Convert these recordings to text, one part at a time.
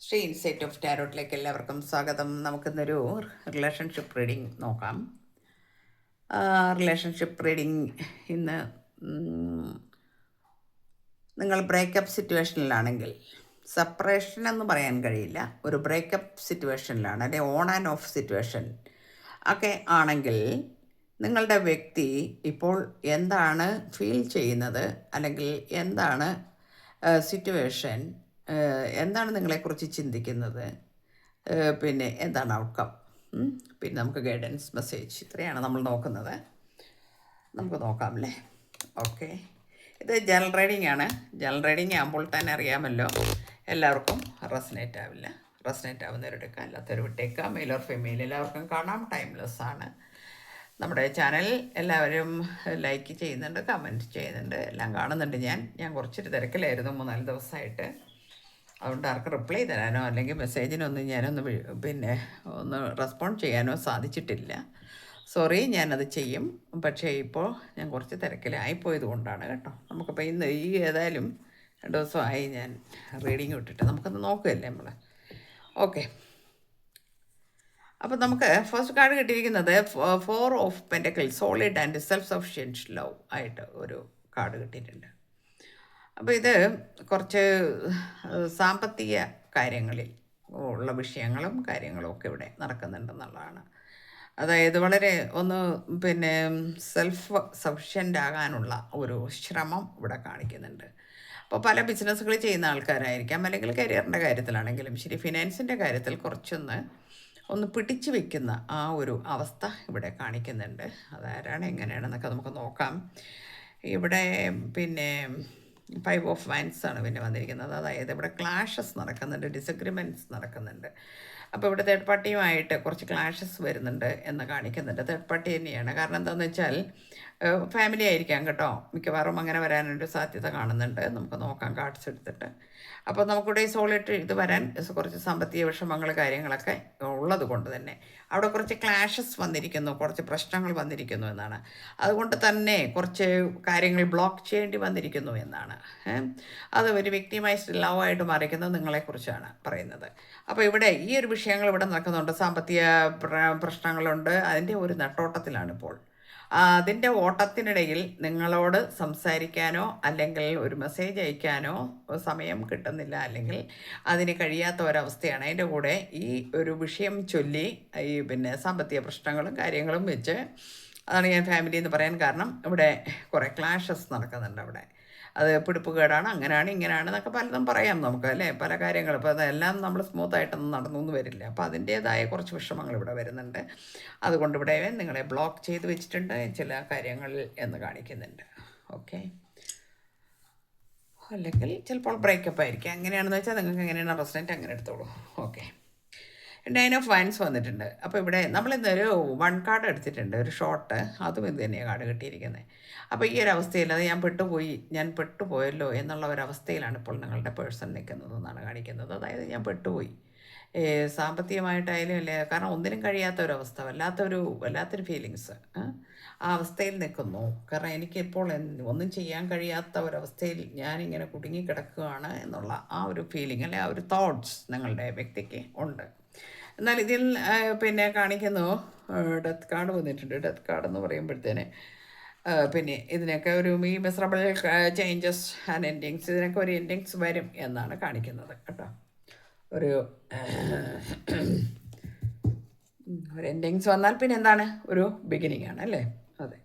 Shri insight of ടാരോട്ടിലേക്ക് എല്ലാവർക്കും സ്വാഗതം. നമുക്കിന്നൊരു റിലേഷൻഷിപ്പ് റീഡിംഗ് നോക്കാം. റിലേഷൻഷിപ്പ് റീഡിംഗ് ഇന്ന് നിങ്ങൾ ബ്രേക്കപ്പ് സിറ്റുവേഷനിലാണെങ്കിൽ, സെപ്പറേഷൻ എന്ന് പറയാൻ കഴിയില്ല, ഒരു ബ്രേക്കപ്പ് സിറ്റുവേഷനിലാണ്, അല്ലെങ്കിൽ ഓൺ ആൻഡ് ഓഫ് സിറ്റുവേഷൻ ഒക്കെ ആണെങ്കിൽ നിങ്ങളുടെ വ്യക്തി ഇപ്പോൾ എന്താണ് ഫീൽ ചെയ്യുന്നത്, അല്ലെങ്കിൽ എന്താണ് സിറ്റുവേഷൻ, എന്താണ് നിങ്ങളെക്കുറിച്ച് ചിന്തിക്കുന്നത്, പിന്നെ എന്താണ് ഔട്ട്കം, പിന്നെ നമുക്ക് ഗൈഡൻസ് മെസ്സേജ്, ഇത്രയാണ് നമ്മൾ നോക്കുന്നത്. നമുക്ക് നോക്കാം അല്ലേ? ഓക്കെ, ഇത് ജനറൽ റീഡിംഗ് ആണ്. ജനറൽ റീഡിംഗ് ആകുമ്പോൾ തന്നെ അറിയാമല്ലോ, എല്ലാവർക്കും റെസനേറ്റ് ആവില്ല. റെസനേറ്റ് ആവുന്നവരെടുക്കാം, അല്ലാത്തവർ വിട്ടേക്കാം. മെയിൽ ഓർ ഫീമെയിൽ എല്ലാവർക്കും കാണാം. ടൈംലെസ് ആണ്. നമ്മുടെ ചാനൽ എല്ലാവരും ലൈക്ക് ചെയ്യുന്നുണ്ട്, കമൻറ്റ് ചെയ്യുന്നുണ്ട്, എല്ലാം കാണുന്നുണ്ട്. ഞാൻ കുറച്ചൊരു തിരക്കിലായിരുന്നു 3-4 ദിവസമായിട്ട്. അതുകൊണ്ട് ആർക്കും റിപ്ലൈ തരാനോ അല്ലെങ്കിൽ മെസ്സേജിനൊന്നും ഞാനൊന്ന് ഒന്ന് റെസ്പോണ്ട് ചെയ്യാനോ സാധിച്ചിട്ടില്ല. സോറി, ഞാനത് ചെയ്യും. പക്ഷേ ഇപ്പോൾ ഞാൻ കുറച്ച് തിരക്കിലായിപ്പോയത് കൊണ്ടാണ് കേട്ടോ. നമുക്കിപ്പോൾ ഇന്ന് ഏതായാലും 2 ദിവസമായി ഞാൻ റീഡിങ് വിട്ടിട്ട്. നമുക്കൊന്ന് നോക്കുകയല്ലേ നമ്മൾ. ഓക്കെ, അപ്പോൾ നമുക്ക് ഫസ്റ്റ് കാർഡ് കിട്ടിയിരിക്കുന്നത് 4 of pentacles, solid and self sufficient love ആയിട്ട് ഒരു കാർഡ് കിട്ടിയിട്ടുണ്ട്. അപ്പോൾ ഇത് കുറച്ച് സാമ്പത്തിക കാര്യങ്ങളിൽ ഉള്ള വിഷയങ്ങളും കാര്യങ്ങളും ഒക്കെ ഇവിടെ നടക്കുന്നുണ്ടെന്നുള്ളതാണ്. അതായത് വളരെ സെൽഫ് സഫിഷ്യൻ്റ് ആകാനുള്ള ഒരു ശ്രമം ഇവിടെ കാണിക്കുന്നുണ്ട്. അപ്പോൾ പല ബിസിനസ്സുകൾ ചെയ്യുന്ന ആൾക്കാരായിരിക്കാം, അല്ലെങ്കിൽ കരിയറിൻ്റെ കാര്യത്തിലാണെങ്കിലും ശരി, ഫിനാൻസിൻ്റെ കാര്യത്തിൽ ഒന്ന് പിടിച്ചു വെക്കുന്ന ആ ഒരു അവസ്ഥ ഇവിടെ കാണിക്കുന്നുണ്ട്. അതാരാണ് എങ്ങനെയാണെന്നൊക്കെ നമുക്ക് നോക്കാം. ഇവിടെ 5 ഓഫ് വൈൻസ് ആണ് പിന്നെ വന്നിരിക്കുന്നത്. അതായത് ഇവിടെ ക്ലാഷസ് നടക്കുന്നുണ്ട്, ഡിസഗ്രിമെൻറ്റ്സ് നടക്കുന്നുണ്ട്. അപ്പോൾ ഇവിടെ തേർഡ് പാർട്ടിയുമായിട്ട് കുറച്ച് ക്ലാഷസ് വരുന്നുണ്ട് എന്ന് കാണിക്കുന്നുണ്ട്. തേർഡ് പാർട്ടി തന്നെയാണ്. കാരണം എന്താണെന്ന് വെച്ചാൽ ഫാമിലി ആയിരിക്കാം കേട്ടോ, മിക്കവാറും അങ്ങനെ വരാനൊരു സാധ്യത കാണുന്നുണ്ട്. നമുക്ക് നോക്കാം കാർഡ്സ് എടുത്തിട്ട്. അപ്പോൾ നമുക്കിവിടെ ഈ സോളിഡ് ഇത് വരാൻ കുറച്ച് സാമ്പത്തിക വിഷമങ്ങൾ കാര്യങ്ങളൊക്കെ ഉള്ളത് കൊണ്ട് തന്നെ അവിടെ കുറച്ച് ക്ലാഷസ് വന്നിരിക്കുന്നു, കുറച്ച് പ്രശ്നങ്ങൾ വന്നിരിക്കുന്നു എന്നാണ്. അതുകൊണ്ട് തന്നെ കുറച്ച് കാര്യങ്ങൾ ബ്ലോക്ക് ചെയ്യേണ്ടി വന്നിരിക്കുന്നു എന്നാണ്. അത് ഒരു വ്യക്തിയുമായി ലവായിട്ട് മാറിക്കുന്നത് നിങ്ങളെക്കുറിച്ചാണ് പറയുന്നത്. അപ്പോൾ ഇവിടെ ഈ ഒരു വിഷയങ്ങൾ ഇവിടെ നടക്കുന്നുണ്ട്. സാമ്പത്തിക പ്രശ്നങ്ങളുണ്ട്. അതിൻ്റെ ഒരു നെട്ടോട്ടത്തിലാണിപ്പോൾ. അതിൻ്റെ ഓട്ടത്തിനിടയിൽ നിങ്ങളോട് സംസാരിക്കാനോ അല്ലെങ്കിൽ ഒരു മെസ്സേജ് അയക്കാനോ സമയം കിട്ടുന്നില്ല, അല്ലെങ്കിൽ അതിന് കഴിയാത്ത ഒരവസ്ഥയാണ്. അതിൻ്റെ കൂടെ ഈ ഒരു വിഷയം ചൊല്ലി ഈ സാമ്പത്തിക പ്രശ്നങ്ങളും കാര്യങ്ങളും വെച്ച്, അതാണ് ഞാൻ ഫാമിലി എന്ന് പറയാൻ കാരണം. ഇവിടെ കുറേ ക്ലാഷസ് നടക്കുന്നുണ്ട്. അവിടെ അത് പിടിപ്പുകേടാണ്, അങ്ങനെയാണ് ഇങ്ങനെയാണ് എന്നൊക്കെ പലതും പറയാം നമുക്ക് അല്ലേ, പല കാര്യങ്ങളും. അപ്പോൾ അതെല്ലാം നമ്മൾ സ്മൂത്തായിട്ടൊന്നും നടന്നൊന്നും വരില്ല. അപ്പോൾ അതിൻ്റേതായ കുറച്ച് വിഷമങ്ങൾ ഇവിടെ വരുന്നുണ്ട്. അതുകൊണ്ട് ഇവിടെ നിങ്ങളെ ബ്ലോക്ക് ചെയ്ത് വെച്ചിട്ടുണ്ട് ചില കാര്യങ്ങളിൽ എന്ന് കാണിക്കുന്നുണ്ട്. ഓക്കെ, അല്ലെങ്കിൽ ചിലപ്പോൾ ബ്രേക്കപ്പ് ആയിരിക്കും. അങ്ങനെയാണെന്ന് വെച്ചാൽ നിങ്ങൾക്ക് എങ്ങനെയാണ് റെസിഡൻറ്റ് അങ്ങനെ എടുത്തോളൂ. ഓക്കെ, 9 ഓഫ് വൈൻസ് വന്നിട്ടുണ്ട്. അപ്പോൾ ഇവിടെ നമ്മളിന്നൊരു 1 കാർഡ് എടുത്തിട്ടുണ്ട്, ഒരു ഷോർട്ട്. അതും ഇത് തന്നെയാണ് കാർഡ് കിട്ടിയിരിക്കുന്നത്. അപ്പോൾ ഈ ഒരു അവസ്ഥയിൽ അത് ഞാൻ പെട്ടുപോയല്ലോ എന്നുള്ള ഒരവസ്ഥയിലാണ് ഇപ്പോൾ നിങ്ങളുടെ പേഴ്സൺ നിൽക്കുന്നതെന്നാണ് കാണിക്കുന്നത്. അതായത് ഞാൻ പെട്ടുപോയി, സാമ്പത്തികമായിട്ടായാലും അല്ലേ, കാരണം ഒന്നിനും കഴിയാത്ത ഒരവസ്ഥ, വല്ലാത്തൊരു ഫീലിങ്സ് ആ അവസ്ഥയിൽ നിൽക്കുന്നു. കാരണം എനിക്കിപ്പോൾ ഒന്നും ചെയ്യാൻ കഴിയാത്ത ഒരവസ്ഥയിൽ ഞാനിങ്ങനെ കുടുങ്ങിക്കിടക്കുകയാണ് എന്നുള്ള ആ ഒരു ഫീലിംഗ്, അല്ലെ ആ ഒരു തോട്ട്സ് നിങ്ങളുടെ വ്യക്തിക്ക് ഉണ്ട്. എന്നാൽ ഇതിൽ കാണിക്കുന്നു ഡെത്ത് കാർഡ് വന്നിട്ടുണ്ട്. ഡെത്ത് കാർഡ് എന്ന് പറയുമ്പോഴത്തേന് ഇതിനൊക്കെ ഈ മെസറബിൾ ചേഞ്ചസ് ആൻഡ് എൻഡിങ്സ്, ഇതിനൊക്കെ ഒരു എൻഡിങ്സ് വരും എന്നാണ് കാണിക്കുന്നത് കേട്ടോ. ഒരു എൻഡിങ്സ് വന്നാൽ പിന്നെ എന്താണ്, ഒരു ബിഗിനിങ് ആണ് അല്ലേ. അതെ,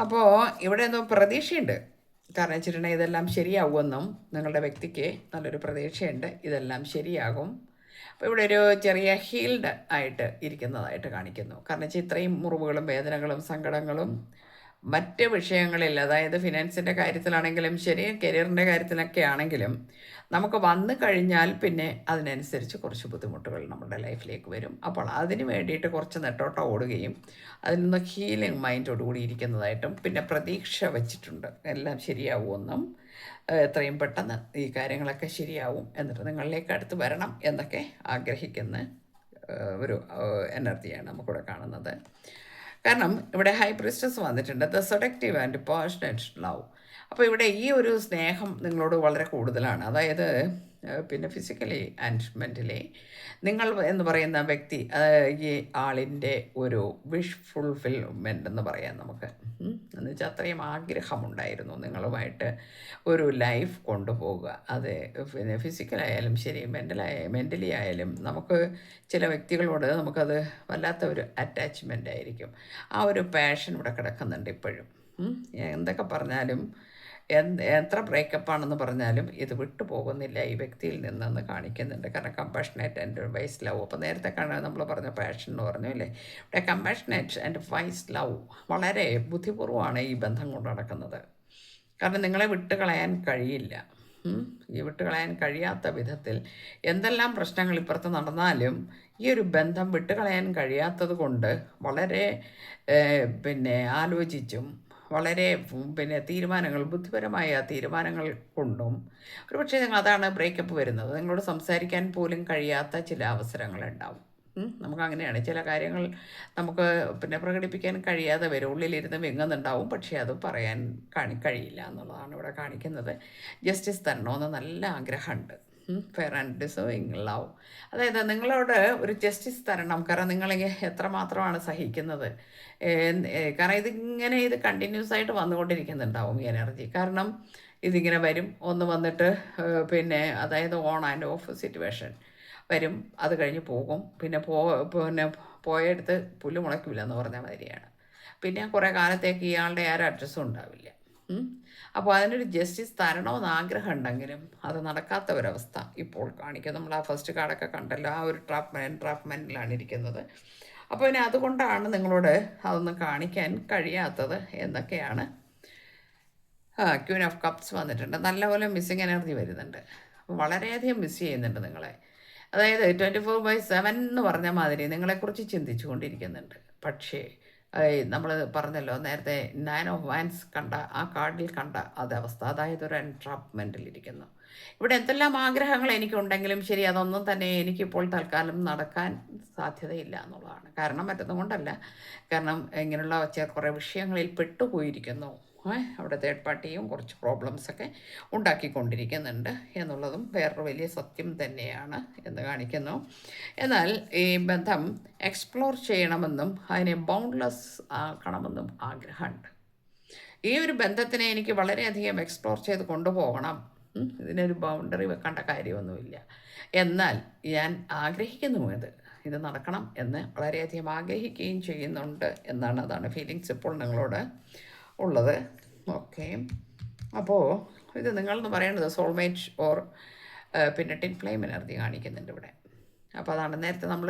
അപ്പോൾ ഇവിടെ എന്തോ പ്രതീക്ഷയുണ്ട്. കാരണം വെച്ചിട്ടുണ്ടെങ്കിൽ ഇതെല്ലാം ശരിയാവുമെന്നും നിങ്ങളുടെ വ്യക്തിക്ക് നല്ലൊരു പ്രതീക്ഷയുണ്ട്, ഇതെല്ലാം ശരിയാകും. അപ്പോൾ ഇവിടെ ഒരു ചെറിയ ഹീൽഡ് ആയിട്ട് ഇരിക്കുന്നതായിട്ട് കാണിക്കുന്നു. കാരണം വെച്ചാൽ ഇത്രയും മുറിവുകളും വേദനകളും സങ്കടങ്ങളും മറ്റ് വിഷയങ്ങളിൽ, അതായത് ഫിനാൻസിൻ്റെ കാര്യത്തിലാണെങ്കിലും ശരി, കരിയറിൻ്റെ കാര്യത്തിലൊക്കെ ആണെങ്കിലും നമുക്ക് വന്നു കഴിഞ്ഞാൽ പിന്നെ അതിനനുസരിച്ച് കുറച്ച് ബുദ്ധിമുട്ടുകൾ നമ്മുടെ ലൈഫിലേക്ക് വരും. അപ്പോൾ അതിന് വേണ്ടിയിട്ട് കുറച്ച് നെട്ടോട്ടം ഓടുകയും അതിൽ നിന്ന് ഹീലിംഗ് മൈൻഡോടുകൂടി ഇരിക്കുന്നതായിട്ടും പിന്നെ പ്രതീക്ഷ വച്ചിട്ടുണ്ട് എല്ലാം ശരിയാവുമെന്നും, എത്രയും പെട്ടെന്ന് ഈ കാര്യങ്ങളൊക്കെ ശരിയാവും, എന്നിട്ട് നിങ്ങളിലേക്ക് അടുത്ത് വരണം എന്നൊക്കെ ആഗ്രഹിക്കുന്ന ഒരു എനർജിയാണ് നമുക്കിവിടെ കാണുന്നത്. കാരണം ഇവിടെ ഹൈ പ്രിസ്റ്റസ് വന്നിട്ടുണ്ട്, the seductive and passionate love. അപ്പോൾ ഇവിടെ ഈ ഒരു സ്നേഹം നിങ്ങളോട് വളരെ കൂടുതലാണ്. അതായത് പിന്നെ ഫിസിക്കലി ആൻഡ് മെൻ്റലി നിങ്ങൾ എന്ന് പറയുന്ന വ്യക്തി, ഈ ആളിൻ്റെ ഒരു വിഷ് ഫുൾഫിൽമെൻ്റ് എന്ന് പറയാം നമുക്ക്. എന്ന് വെച്ചാൽ അത്രയും ആഗ്രഹമുണ്ടായിരുന്നു നിങ്ങളുമായിട്ട് ഒരു ലൈഫ് കൊണ്ടുപോവുക. അത് പിന്നെ ഫിസിക്കലായാലും ശരി, മെൻ്റലി ആയാലും നമുക്ക് ചില വ്യക്തികളോട് നമുക്കത് വല്ലാത്ത ഒരു അറ്റാച്ച്മെൻ്റ് ആയിരിക്കും. ആ ഒരു പാഷൻ ഇവിടെ കിടക്കുന്നുണ്ട് ഇപ്പോഴും. എന്തൊക്കെ പറഞ്ഞാലും എത്ര ബ്രേക്കപ്പാണെന്ന് പറഞ്ഞാലും ഇത് വിട്ടു പോകുന്നില്ല ഈ വ്യക്തിയിൽ നിന്നെന്ന് കാണിക്കുന്നുണ്ട്. കാരണം കമ്പാഷനേറ്റ് ആൻഡ് വൈസ് ലവ്. അപ്പോൾ നേരത്തെ നമ്മൾ പറഞ്ഞ പാഷൻ എന്ന് പറഞ്ഞു അല്ലേ, ഇവിടെ കമ്പാഷനേറ്റ് ആൻഡ് വൈസ് ലവ് വളരെ ബുദ്ധിപൂർവ്വമാണ് ഈ ബന്ധം കൊണ്ട് നടക്കുന്നത്. കാരണം നിങ്ങളെ വിട്ടുകളയാൻ കഴിയില്ല. ഈ വിട്ടുകളയാൻ കഴിയാത്ത വിധത്തിൽ എന്തെല്ലാം പ്രശ്നങ്ങൾ ഇപ്പുറത്ത് നടന്നാലും ഈ ഒരു ബന്ധം വിട്ടുകളയാൻ കഴിയാത്തത് കൊണ്ട് വളരെ പിന്നെ ആലോചിച്ചും വളരെ പിന്നെ ബുദ്ധിപരമായ തീരുമാനങ്ങൾ കൊണ്ടും ഒരുപക്ഷെ അതാണ് ബ്രേക്കപ്പ് വരുന്നത്. നിങ്ങളോട് സംസാരിക്കാൻ പോലും കഴിയാത്ത ചില അവസരങ്ങളുണ്ടാവും. നമുക്കങ്ങനെയാണ് ചില കാര്യങ്ങൾ നമുക്ക് പിന്നെ പ്രകടിപ്പിക്കാൻ കഴിയാതെ വരും. ഉള്ളിലിരുന്ന് വിങ്ങുന്നുണ്ടാവും, പക്ഷേ അത് പറയാൻ കഴിയില്ല എന്നുള്ളതാണ് ഇവിടെ കാണിക്കുന്നത്. ജസ്റ്റിസ് തരണമെന്ന് നല്ല ആഗ്രഹമുണ്ട്. ഫെയർ ആൻഡ് ഡിസേർവിങ് ലവ്, അതായത് നിങ്ങളോട് ഒരു ജസ്റ്റിസ് തരണം. കാരണം നിങ്ങളെ എത്രമാത്രമാണ് സഹിക്കുന്നത്. കാരണം ഇത് കണ്ടിന്യൂസ് ആയിട്ട് വന്നുകൊണ്ടിരിക്കുന്നുണ്ടാവും ഈ എനർജി. കാരണം ഇതിങ്ങനെ വരും, ഒന്ന് വന്നിട്ട് പിന്നെ അതായത് ഓൺ ആൻഡ് ഓഫ് സിറ്റുവേഷൻ വരും, അത് കഴിഞ്ഞ് പോകും. പിന്നെ പോയെടുത്ത് പുല്ല് മുളയ്ക്കില്ല എന്ന് പറഞ്ഞ മാതിരിയാണ്. പിന്നെ കുറേ കാലത്തേക്ക് ഇയാളുടെ ആരും അഡ്രസ്സും ഉണ്ടാവില്ല. അപ്പോൾ അതിനൊരു ജസ്റ്റിസ് തരണമെന്ന് ആഗ്രഹം ഉണ്ടെങ്കിലും അത് നടക്കാത്ത ഒരവസ്ഥ ഇപ്പോൾ കാണിക്കും. നമ്മൾ ആ ഫസ്റ്റ് കാർഡൊക്കെ കണ്ടല്ലോ, ആ ഒരു ട്രാപ്മെൻറ്റിലാണ് ഇരിക്കുന്നത്. അപ്പോൾ ഇനി അതുകൊണ്ടാണ് നിങ്ങളോട് അതൊന്നും കാണിക്കാൻ കഴിയാത്തത് എന്നൊക്കെയാണ്. ക്വീൻ ഓഫ് കപ്സ് വന്നിട്ടുണ്ട്. നല്ലപോലെ മിസ്സിങ് എനർജി വരുന്നുണ്ട്. അപ്പോൾ വളരെയധികം മിസ് ചെയ്യുന്നുണ്ട് നിങ്ങളെ. അതായത് 24/7 എന്ന് പറഞ്ഞ മാതിരി നിങ്ങളെക്കുറിച്ച് ചിന്തിച്ചു കൊണ്ടിരിക്കുന്നുണ്ട്. പക്ഷേ നമ്മൾ പറഞ്ഞല്ലോ നേരത്തെ 9 ഓഫ് വാൻസ് കണ്ട ആ കാർഡിൽ കണ്ട അതവസ്ഥ, അതായത് ഒരു എൻട്രാപ്മെൻറ്റിലിരിക്കുന്നു. ഇവിടെ എന്തെല്ലാം ആഗ്രഹങ്ങൾ എനിക്കുണ്ടെങ്കിലും ശരി, അതൊന്നും തന്നെ എനിക്കിപ്പോൾ തൽക്കാലം നടക്കാൻ സാധ്യതയില്ല എന്നുള്ളതാണ്. കാരണം മറ്റൊന്നും കൊണ്ടല്ല, കാരണം ഇങ്ങനെയുള്ള കുറേ വിഷയങ്ങളിൽ പെട്ടുപോയിരിക്കുന്നു. അവിടെ തേർഡ് പാർട്ടിയും കുറച്ച് പ്രോബ്ലംസൊക്കെ ഉണ്ടാക്കിക്കൊണ്ടിരിക്കുന്നുണ്ട് എന്നുള്ളതും വേറൊരു വലിയ സത്യം തന്നെയാണ് എന്ന് കാണിക്കുന്നു. എന്നാൽ ഈ ബന്ധം എക്സ്പ്ലോർ ചെയ്യണമെന്നും അതിനെ ബൗണ്ട്ലെസ് ആക്കണമെന്നും ആഗ്രഹമുണ്ട്. ഈ ഒരു ബന്ധത്തിനെ എനിക്ക് വളരെയധികം എക്സ്പ്ലോർ ചെയ്ത് കൊണ്ടുപോകണം. ഇതിനൊരു ബൗണ്ടറി വെക്കേണ്ട കാര്യമൊന്നുമില്ല. എന്നാൽ ഞാൻ ആഗ്രഹിക്കുന്നു ഇത് നടക്കണം എന്ന് വളരെയധികം ആഗ്രഹിക്കുകയും ചെയ്യുന്നുണ്ട് എന്നാണ്. അതാണ് ഫീലിങ്സ് ഇപ്പോൾ നിങ്ങളോട് ഉള്ളത്. ഓക്കെ, അപ്പോൾ ഇത് നിങ്ങളെന്ന് പറയുന്നത് സോൾമേറ്റ് ഓർ പിന്നെ ടിൻ ഫ്ലെയിം എനർജി കാണിക്കുന്നുണ്ട് ഇവിടെ. അപ്പോൾ അതാണ് നേരത്തെ നമ്മൾ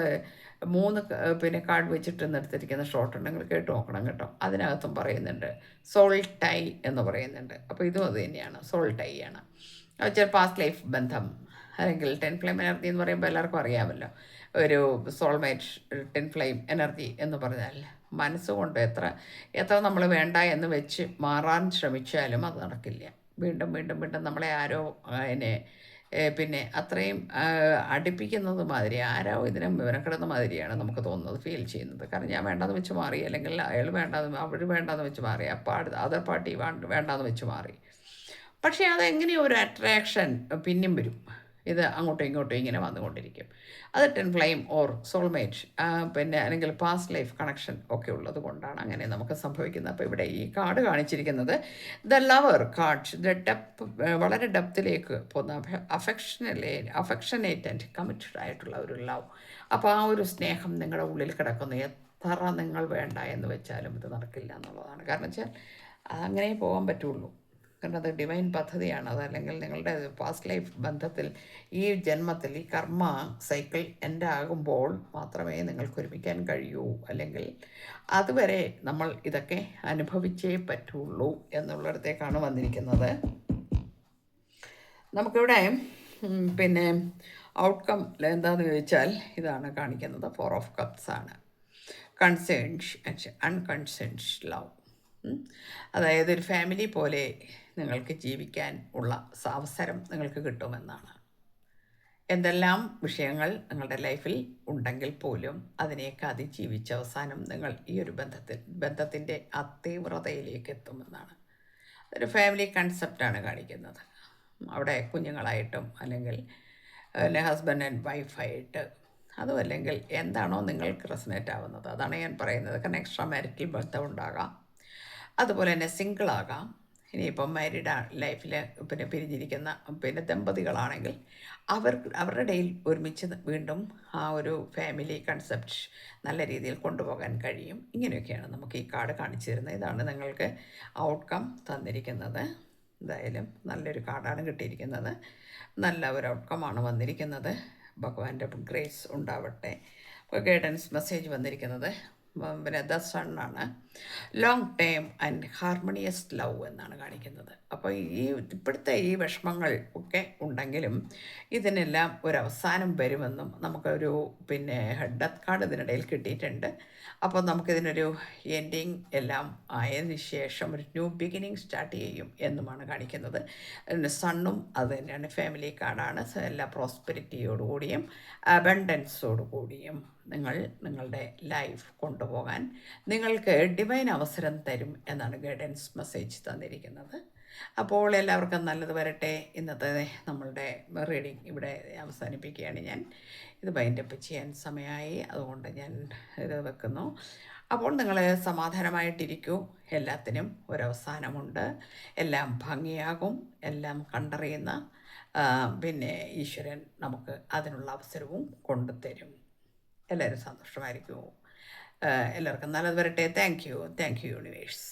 3 കാർഡ് വെച്ചിട്ട് നിർത്തിരിക്കുന്ന ഷോർട്ട് ഉണ്ടെങ്കിൽ കേട്ട് നോക്കണം കേട്ടോ. അതിനകത്തും പറയുന്നുണ്ട് സോൾ ടൈ എന്ന് പറയുന്നുണ്ട്. അപ്പോൾ ഇതും അത് തന്നെയാണ്, സോൾ ടൈ ആണ്. വെച്ചാൽ പാസ്റ്റ് ലൈഫ് ബന്ധം, അല്ലെങ്കിൽ ടെൻ ഫ്ലെയിം എനർജി എന്ന് പറയുമ്പോൾ എല്ലാവർക്കും അറിയാമല്ലോ. ഒരു സോൾമേറ്റ് ടെൻ ഫ്ലെയിം എനർജി എന്ന് പറഞ്ഞാൽ മനസ്സുകൊണ്ട് എത്ര നമ്മൾ വേണ്ട എന്ന് വെച്ച് മാറാൻ ശ്രമിച്ചാലും അത് നടക്കില്ല. വീണ്ടും വീണ്ടും വീണ്ടും നമ്മളെ ആരോ അതിനെ പിന്നെ അത്രയും അടുപ്പിക്കുന്നത് മാതിരി, ആരോ ഇതിനെ വിവരക്കിടുന്ന മാതിരിയാണ് നമുക്ക് തോന്നുന്നത്, ഫീൽ ചെയ്യുന്നത്. കാരണം ഞാൻ വേണ്ടാന്ന് വെച്ച് മാറി, അല്ലെങ്കിൽ അയാൾ അവർ വേണ്ടാന്ന് വെച്ച് മാറി, അപ്പോൾ അതർ പാർട്ടി വേണ്ടാന്ന് വെച്ച് മാറി. പക്ഷേ അതെങ്ങനെയോ ഒരു അട്രാക്ഷൻ പിന്നെയും വരും. ഇത് അങ്ങോട്ടും ഇങ്ങോട്ടും ഇങ്ങനെ വന്നുകൊണ്ടിരിക്കും. അത് ടെൻ ഫ്ലെയിം ഓർ സോൾമേറ്റ് പിന്നെ അല്ലെങ്കിൽ പാസ്റ്റ് ലൈഫ് കണക്ഷൻ ഒക്കെ ഉള്ളത് കൊണ്ടാണ് അങ്ങനെ നമുക്ക് സംഭവിക്കുന്നത്. അപ്പോൾ ഇവിടെ ഈ കാർഡ് കാണിച്ചിരിക്കുന്നത് ദ ലവർ കാർഡ്, വളരെ ഡെപ്തിലേക്ക് പോകുന്ന അഫെക്ഷനേറ്റ് ആൻഡ് കമ്മിറ്റഡ് ആയിട്ടുള്ള ഒരു ലവ്. അപ്പോൾ ആ ഒരു സ്നേഹം നിങ്ങളുടെ ഉള്ളിൽ കിടക്കുന്നു. എത്ര നിങ്ങൾ വേണ്ട എന്ന് വെച്ചാലും ഇത് നടക്കില്ല എന്നുള്ളതാണ്. കാരണം വെച്ചാൽ അങ്ങനെ പോകാൻ പറ്റുള്ളൂ. കാരണം അത് ഡിവൈൻ പദ്ധതിയാണ്. അതല്ലെങ്കിൽ നിങ്ങളുടെ പാസ്റ്റ് ലൈഫ് ബന്ധത്തിൽ ഈ ജന്മത്തിൽ ഈ കർമ്മ സൈക്കിൾ എൻഡ് ആകുമ്പോൾ മാത്രമേ നിങ്ങൾക്ക് ഒരുമിക്കാൻ കഴിയൂ. അല്ലെങ്കിൽ അതുവരെ നമ്മൾ ഇതൊക്കെ അനുഭവിച്ചേ പറ്റുള്ളൂ എന്നുള്ളിടത്തേക്കാണ് വന്നിരിക്കുന്നത്. നമുക്കിവിടെ പിന്നെ ഔട്ട്കം എന്താണെന്ന് ചോദിച്ചാൽ ഇതാണ് കാണിക്കുന്നത്. 4 ഓഫ് കപ്സ് ആണ്. കൺസേൺസ് അൺകൺസേൺഡ് ലവ്, അതായത് ഒരു ഫാമിലി പോലെ നിങ്ങൾക്ക് ജീവിക്കാൻ ഉള്ള അവസരം നിങ്ങൾക്ക് കിട്ടുമെന്നാണ്. എന്തെല്ലാം വിഷയങ്ങൾ നിങ്ങളുടെ ലൈഫിൽ ഉണ്ടെങ്കിൽ പോലും അതിനെയൊക്കെ അതിജീവിച്ച് അവസാനം നിങ്ങൾ ഈ ഒരു ബന്ധത്തിൻ്റെ തീവ്രതയിലേക്ക് എത്തുമെന്നാണ്. ഒരു ഫാമിലി കൺസെപ്റ്റാണ് കാണിക്കുന്നത്. അവിടെ കുഞ്ഞുങ്ങളായിട്ടും അല്ലെങ്കിൽ ഹസ്ബൻഡ് ആൻഡ് വൈഫായിട്ട്, അതും അല്ലെങ്കിൽ എന്താണോ നിങ്ങൾക്ക് റെസനേറ്റ് ആവുന്നത് അതാണ് ഞാൻ പറയുന്നത്. കാരണം എക്സ്ട്രാ മാരിറ്റൽ ബന്ധം ഉണ്ടാകാം, അതുപോലെ തന്നെ സിംഗിളാകാം. ഇനിയിപ്പം മാരീഡ് ലൈഫിൽ പിന്നെ പിരിഞ്ഞിരിക്കുന്ന പിന്നെ ദമ്പതികളാണെങ്കിൽ അവരുടെ ഇടയിൽ ഒരുമിച്ച് വീണ്ടും ആ ഒരു ഫാമിലി കൺസെപ്റ്റ് നല്ല രീതിയിൽ കൊണ്ടുപോകാൻ കഴിയും. ഇങ്ങനെയൊക്കെയാണ് നമുക്ക് ഈ കാർഡ് കാണിച്ചു തരുന്നത്. ഇതാണ് നിങ്ങൾക്ക് ഔട്ട്കം തന്നിരിക്കുന്നത്. എന്തായാലും നല്ലൊരു കാർഡാണ് കിട്ടിയിരിക്കുന്നത്. നല്ല ഒരു ഔട്ട്കമാണ് വന്നിരിക്കുന്നത്. ഭഗവാന്റെ ഗ്രേസ് ഉണ്ടാവട്ടെ. ഇപ്പോൾ ഗൈഡൻസ് മെസ്സേജ് വന്നിരിക്കുന്നത് പിന്നെ ദ സണ്ണാണ്. Long time and harmonious love എന്നാണ് കാണിക്കുന്നത്. അപ്പോൾ ഇപ്പോഴത്തെ ഈ വിഷമങ്ങൾ ഒക്കെ ഉണ്ടെങ്കിലും ഇതിനെല്ലാം ഒരവസാനം വരുമെന്നും നമുക്കൊരു പിന്നെ ഡെത്ത് കാർഡ് ഇതിനിടയിൽ കിട്ടിയിട്ടുണ്ട്. അപ്പോൾ നമുക്കിതിനൊരു എൻഡിങ് എല്ലാം ആയതിനു ശേഷം ഒരു ന്യൂ ബിഗിനിങ് സ്റ്റാർട്ട് ചെയ്യും എന്നുമാണ് കാണിക്കുന്നത്. സണ്ണും അത് തന്നെയാണ്, ഫാമിലി കാർഡാണ്. എല്ലാ പ്രോസ്പെരിറ്റിയോടുകൂടിയും അബണ്ടൻസോടുകൂടിയും നിങ്ങളുടെ ലൈഫ് കൊണ്ടുപോകാൻ നിങ്ങൾക്ക് ഡിവൈൻ അവസരം തരും എന്നാണ് ഗൈഡൻസ് മെസ്സേജ് തന്നിരിക്കുന്നത്. അപ്പോൾ എല്ലാവർക്കും നല്ലത് വരട്ടെ. ഇന്നത്തെ നമ്മളുടെ റീഡിങ് ഇവിടെ അവസാനിപ്പിക്കുകയാണ് ഞാൻ. ഇത് ബൈൻഡപ്പ് ചെയ്യാൻ സമയമായി, അതുകൊണ്ട് ഞാൻ ഇത് വെക്കുന്നു. അപ്പോൾ നിങ്ങൾ സമാധാനമായിട്ടിരിക്കൂ. എല്ലാത്തിനും ഒരവസാനമുണ്ട്. എല്ലാം ഭംഗിയാകും. എല്ലാം കണ്ടറിയുന്ന പിന്നെ ഈശ്വരൻ നമുക്ക് അതിനുള്ള അവസരവും കൊണ്ടുതരും. എല്ലാവരും സന്തോഷമായിരിക്കുമോ? എല്ലാവർക്കും നല്ലത് വരട്ടെ. Thank you universe.